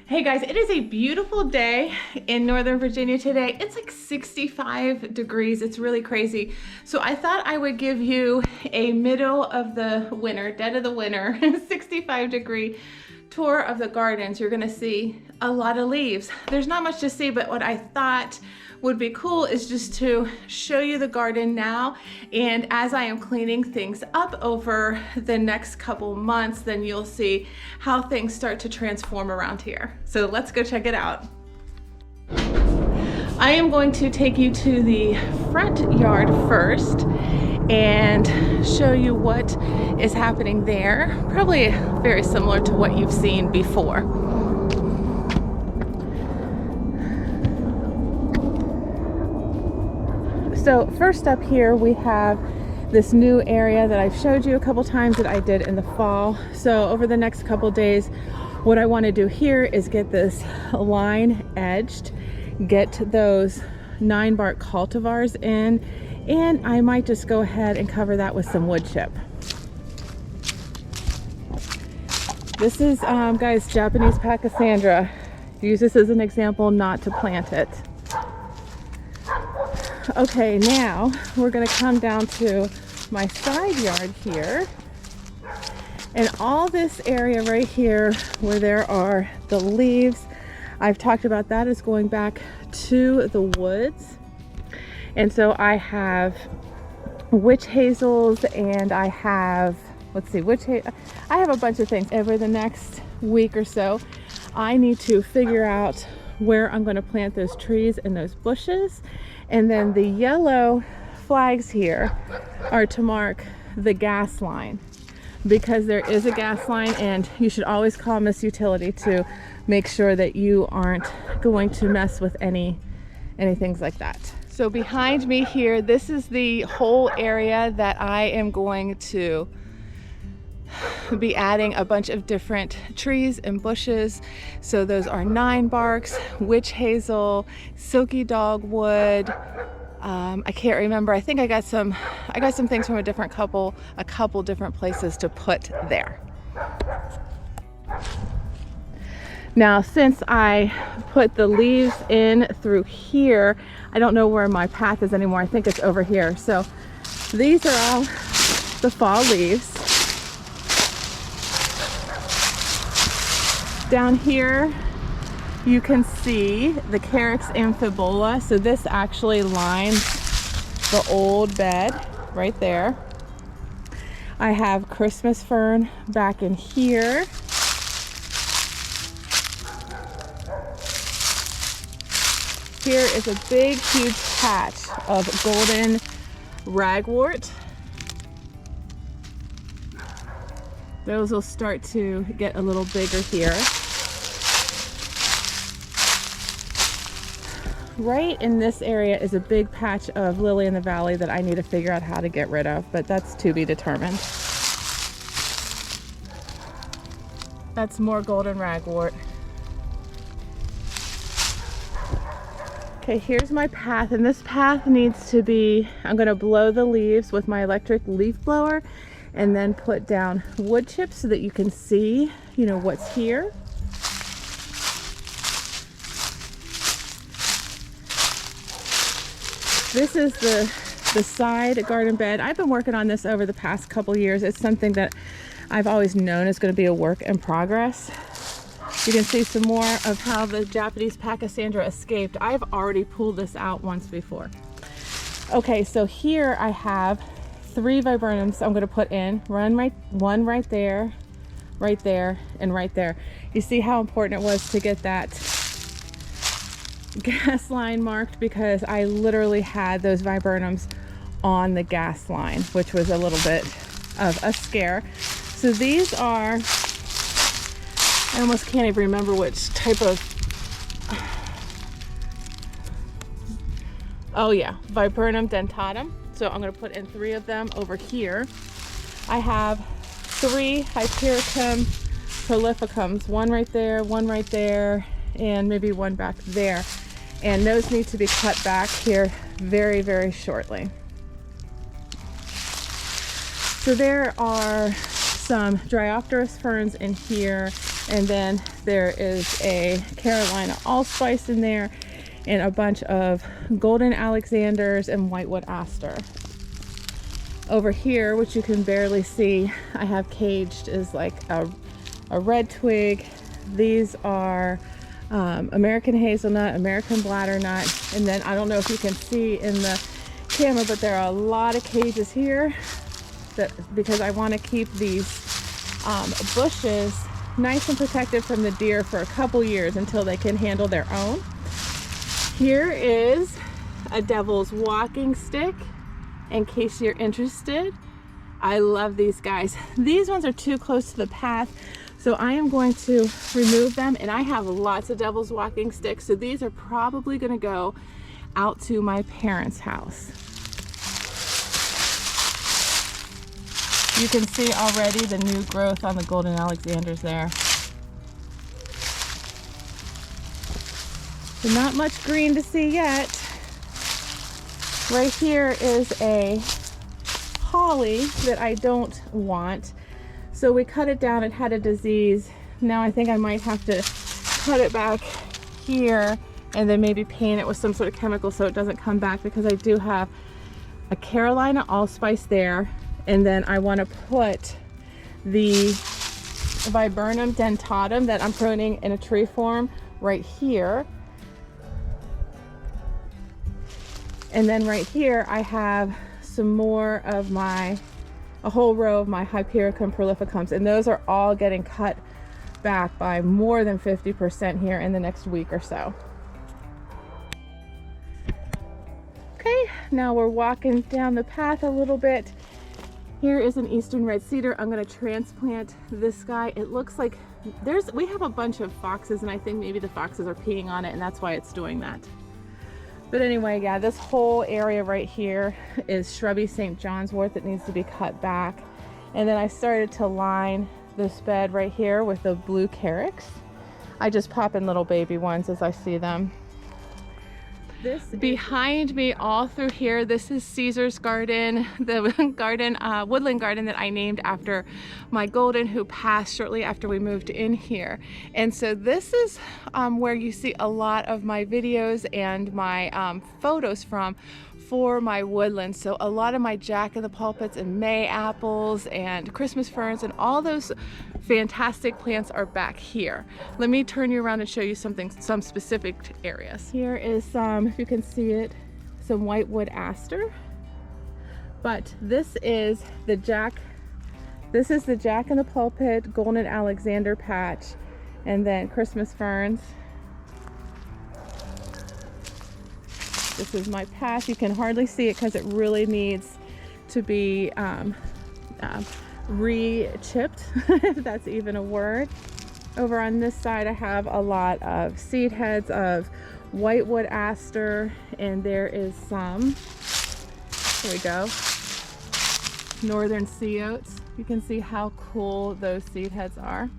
Hey guys, it is a beautiful day in Northern Virginia today. It's like 65 degrees. It's really crazy. So I thought I would give you a middle of the winter, dead of the winter, 65-degree tour of the gardens. You're gonna see a lot of leaves. There's not much to see, but what I thought would be cool is just to show you the garden now, and as I am cleaning things up over the next couple months, then you'll see how things start to transform around here. So let's go check it out. I am going to take you to the front yard first and show you what is happening there. Probably very similar to what you've seen before. So first up here we have this new area that I've showed you a couple times that I did in the fall. So over the next couple days, what I want to do here is get this line edged, get those 9-bark cultivars in, and I might just go ahead and cover that with some wood chip. This is, guys, Japanese Pachysandra. Use this as an example not to plant it. Okay, now we're going to come down to my side yard here, and all this area right here where there are the leaves, I've talked about that, is going back to the woods. And so I have witch hazels, and I have, I have a bunch of things. Over the next week or so, I need to figure out where I'm going to plant those trees and those bushes. And then the yellow flags here are to mark the gas line, because there is a gas line, and you should always call Misc Utility to make sure that you aren't going to mess with any things like that. So behind me here, this is the whole area that I am going to be adding a bunch of different trees and bushes. So those are 9-barks, witch hazel, silky dogwood. I can't remember. I think I got some things from a couple different places to put there. Now, since I put the leaves in through here, I don't know where my path is anymore. I think it's over here. So these are all the fall leaves. Down here, you can see the Carex amphibola. So this actually lines the old bed right there. I have Christmas fern back in here. Here is a big, huge patch of golden ragwort. Those will start to get a little bigger here. Right in this area is a big patch of lily in the valley that I need to figure out how to get rid of, but that's to be determined. That's more golden ragwort. Okay, here's my path, and this path needs to be, I'm going to blow the leaves with my electric leaf blower and then put down wood chips so that you can see, what's here. This is the side garden bed. I've been working on this over the past couple years. It's something that I've always known is going to be a work in progress. You can see some more of how the Japanese Pachysandra escaped. I've already pulled this out once before. Okay, so here I have 3 viburnums I'm going to put in. One right there, and right there. You see how important it was to get that gas line marked, because I literally had those viburnums on the gas line, which was a little bit of a scare. So these are, I almost can't even remember which type of, oh yeah, Viburnum dentatum. So I'm going to put in 3 of them over here. I have 3 Hypericum prolificums, one right there, and maybe one back there. And those need to be cut back here very, very shortly. So there are some Dryopteris ferns in here, And then there is a Carolina allspice in there, and a bunch of golden Alexanders and whitewood aster. Over here, which you can barely see, I have caged is like a red twig. These are American hazelnut, American blatternut, and then I don't know if you can see in the camera, but there are a lot of cages here because I want to keep these bushes nice and protected from the deer for a couple years until they can handle their own. Here is a devil's walking stick, in case you're interested. I love these guys. These ones are too close to the path, so I am going to remove them, and I have lots of devil's walking sticks, so these are probably going to go out to my parents' house. You can see already the new growth on the golden Alexanders there. So not much green to see yet. Right here is a holly that I don't want. So we cut it down, it had a disease. Now I think I might have to cut it back here and then maybe paint it with some sort of chemical so it doesn't come back, because I do have a Carolina allspice there. And then I want to put the Viburnum dentatum that I'm pruning in a tree form right here. And then right here I have some more of a whole row of my Hypericum prolificums, and those are all getting cut back by more than 50% here in the next week or so. Okay, now we're walking down the path a little bit. Here is an eastern red cedar. I'm going to transplant this guy. It looks like we have a bunch of foxes, and I think maybe the foxes are peeing on it, and that's why it's doing that. But anyway, yeah, this whole area right here is shrubby St. John's wort that needs to be cut back. And then I started to line this bed right here with the blue carex. I just pop in little baby ones as I see them. This behind me all through here, this is Caesar's garden, the garden, woodland garden that I named after my golden who passed shortly after we moved in here. And so this is where you see a lot of my videos and my photos from for my woodland. So a lot of my jack-in-the-pulpits and May apples and Christmas ferns and all those fantastic plants are back here. Let me turn you around and show you some specific areas. Here is some, if you can see it, some whitewood aster. But this is the jack-in-the-pulpit golden Alexander patch, and then Christmas ferns. This is my path. You can hardly see it because it really needs to be re-chipped, if that's even a word. Over on this side I have a lot of seed heads of whitewood aster, and there is some, here we go, northern sea oats. You can see how cool those seed heads are.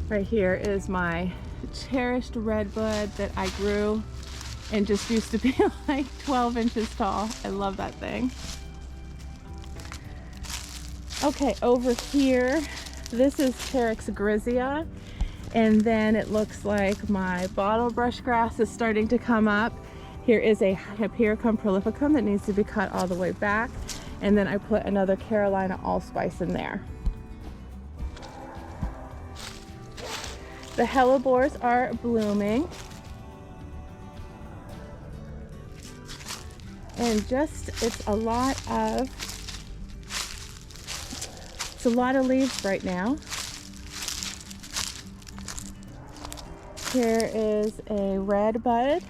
Right here is my cherished redbud that I grew and just used to be like 12 inches tall. I love that thing. Okay, over here, this is Carex grizzia, and then it looks like my bottle brush grass is starting to come up. Here is a Hypericum prolificum that needs to be cut all the way back, and then I put another Carolina allspice in there. The hellebores are blooming, and it's a lot of leaves right now. Here is a red bud.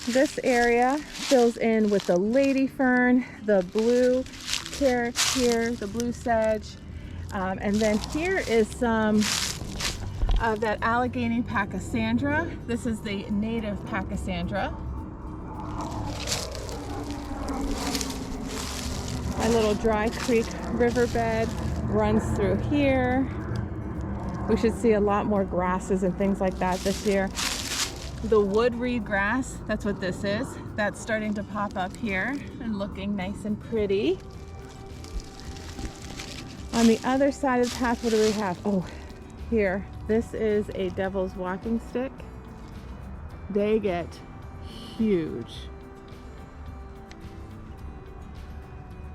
This area fills in with the lady fern, the blue carex here, the blue sedge, and then here is some of that Allegheny pachysandra. This is the native pachysandra. My little dry creek riverbed runs through here. We should see a lot more grasses and things like that this year. The wood reed grass, that's what this is. That's starting to pop up here and looking nice and pretty. On the other side of the path, what do we have? Oh, here. This is a devil's walking stick. They get huge.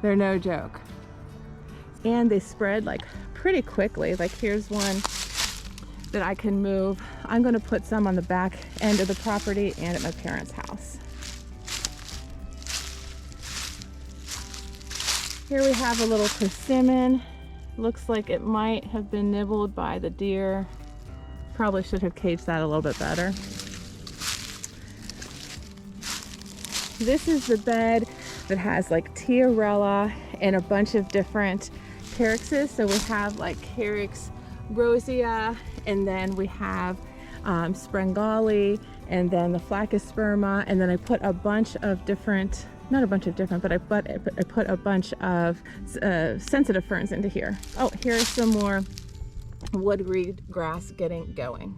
They're no joke. And they spread like pretty quickly. Like here's one that I can move. I'm going to put some on the back end of the property and at my parents' house. Here we have a little persimmon. Looks like it might have been nibbled by the deer. Probably should have caged that a little bit better. This is the bed that has like tiarella and a bunch of different caryxes. So we have like Caryx rosea, and then we have Sprengali, and then the Flacosperma, and then I put a bunch of different, not a bunch of different, but I put a bunch of sensitive ferns into here. Oh, here's some more woodreed grass getting going.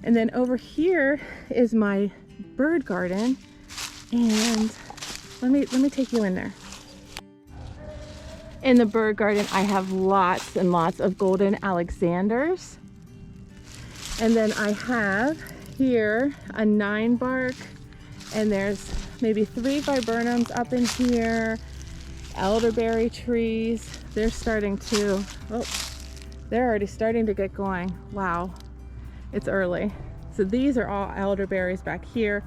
And then over here is my bird garden, and let me take you in there. In the bird garden, I have lots and lots of golden Alexanders. And then I have here a 9-bark, and there's maybe 3 viburnums up in here, elderberry trees. They're starting to, they're already starting to get going. Wow, it's early. So these are all elderberries back here.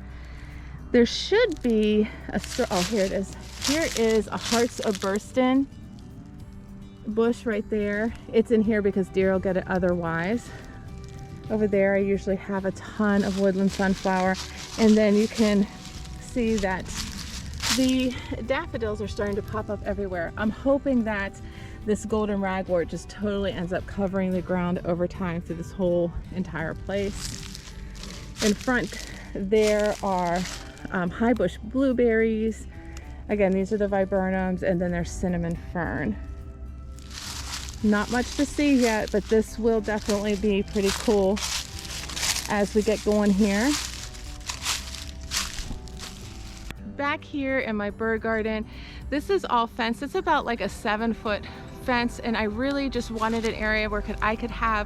There should be a, oh, here it is. Here is a Hearts of Burston bush right there. It's in here because deer will get it otherwise. Over there, I usually have a ton of woodland sunflower. And then you can see that the daffodils are starting to pop up everywhere. I'm hoping that this golden ragwort just totally ends up covering the ground over time through this whole entire place. In front, there are high bush blueberries. Again, these are the viburnums, and then there's cinnamon fern. Not much to see yet, but this will definitely be pretty cool as we get going here. Back here in my bird garden, this is all fenced. It's about like a 7-foot fence, and I really just wanted an area where I could have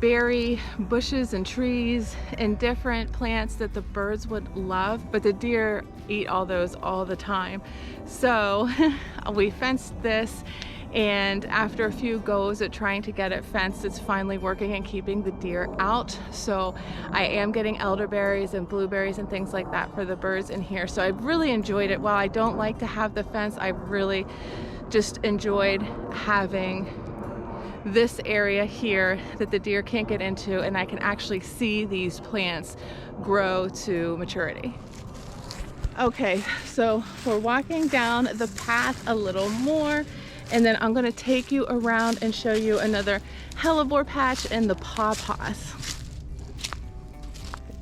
berry bushes and trees and different plants that the birds would love, but the deer eat all those all the time. So we fenced this, and after a few goes at trying to get it fenced, it's finally working and keeping the deer out. So I am getting elderberries and blueberries and things like that for the birds in here. So I've really enjoyed it. While I don't like to have the fence, I've really just enjoyed having this area here that the deer can't get into, and I can actually see these plants grow to maturity. Okay, so we're walking down the path a little more, and then I'm going to take you around and show you another hellebore patch and the pawpaws.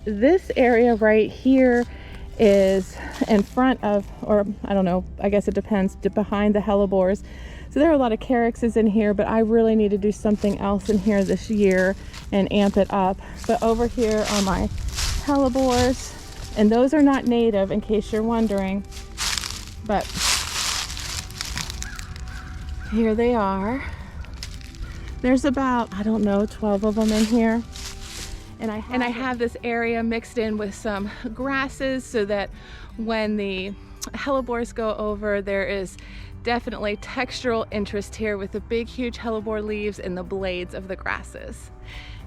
This area right here is in front of, or I don't know, I guess it depends, behind the hellebores. So there are a lot of caryxes in here, but I really need to do something else in here this year and amp it up. But over here are my hellebores, and those are not native, in case you're wondering, but here they are. There's about, I don't know, 12 of them in here. And I have this area mixed in with some grasses so that when the hellebores go over, there is definitely textural interest here with the big, huge hellebore leaves and the blades of the grasses.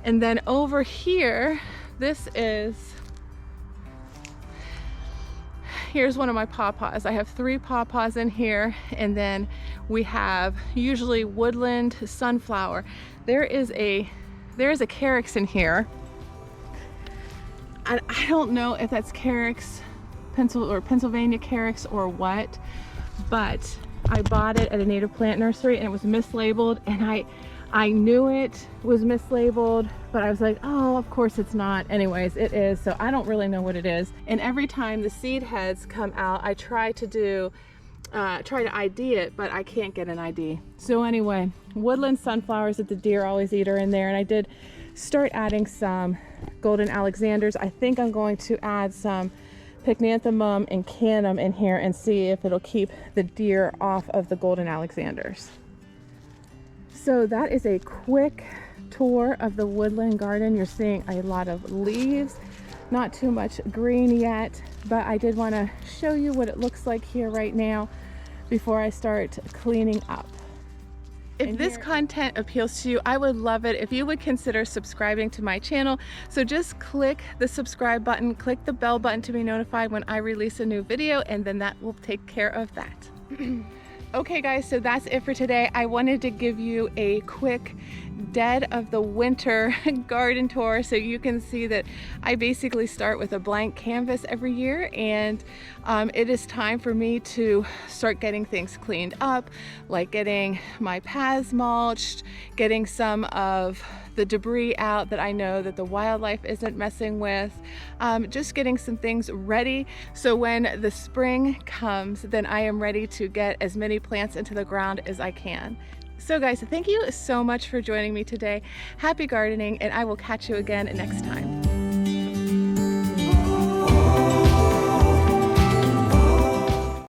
And then over here, here's one of my pawpaws. I have 3 pawpaws in here, and then we have usually woodland sunflower. There is a caryx in here. I don't know if that's Caryx, Pennsylvania Caryx or what, but I bought it at a native plant nursery and it was mislabeled, and I knew it was mislabeled, but I was like, oh, of course it's not. Anyways, it is, so I don't really know what it is. And every time the seed heads come out, I try to ID it, but I can't get an ID. So anyway, woodland sunflowers that the deer always eat are in there, and I did start adding some golden Alexanders. I think I'm going to add some pycnanthemum and canum in here and see if it'll keep the deer off of the golden Alexanders. So that is a quick tour of the woodland garden. You're seeing a lot of leaves, not too much green yet, but I did want to show you what it looks like here right now before I start cleaning up. If this content appeals to you, I would love it if you would consider subscribing to my channel. So just click the subscribe button, click the bell button to be notified when I release a new video, and then that will take care of that. Okay guys, so that's it for today. I wanted to give you a quick dead of the winter garden tour so you can see that I basically start with a blank canvas every year, and it is time for me to start getting things cleaned up, like getting my paths mulched, getting some of the debris out that I know that the wildlife isn't messing with, just getting some things ready so when the spring comes, then I am ready to get as many plants into the ground as I can. So guys, thank you so much for joining me today. Happy gardening, and I will catch you again next time.